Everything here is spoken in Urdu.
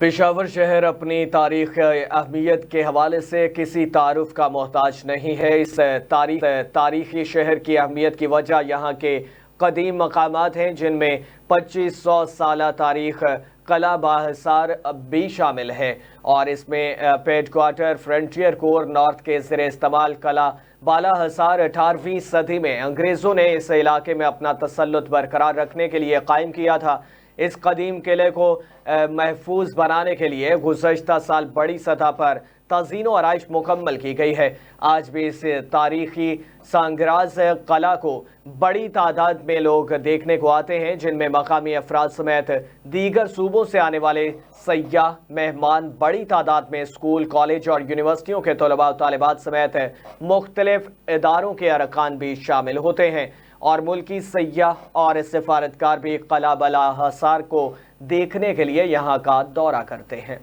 پشاور شہر اپنی تاریخ اہمیت کے حوالے سے کسی تعارف کا محتاج نہیں ہے۔ اس تاریخی شہر کی اہمیت کی وجہ یہاں کے قدیم مقامات ہیں، جن میں 2500 سالہ تاریخ، قلعہ باحصار بھی شامل ہے، اور اس میں ہیڈ کوارٹر فرنٹیئر کور نارتھ کے زیر استعمال قلعہ بالا حصار 18ویں صدی میں انگریزوں نے اس علاقے میں اپنا تسلط برقرار رکھنے کے لیے قائم کیا تھا۔ اس قدیم قلعے کو محفوظ بنانے کے لیے گزشتہ سال بڑی سطح پر تزئین و آرائش مکمل کی گئی ہے۔ آج بھی اس تاریخی سانگراز قلعہ کو بڑی تعداد میں لوگ دیکھنے کو آتے ہیں، جن میں مقامی افراد سمیت دیگر صوبوں سے آنے والے سیاح مہمان بڑی تعداد میں اسکول، کالج اور یونیورسٹیوں کے طلباء و طالبات سمیت مختلف اداروں کے ارکان بھی شامل ہوتے ہیں، اور ملکی سیاح اور سفارتکار بھی قلعہ بالا حصار کو دیکھنے کے لیے یہاں کا دورہ کرتے ہیں۔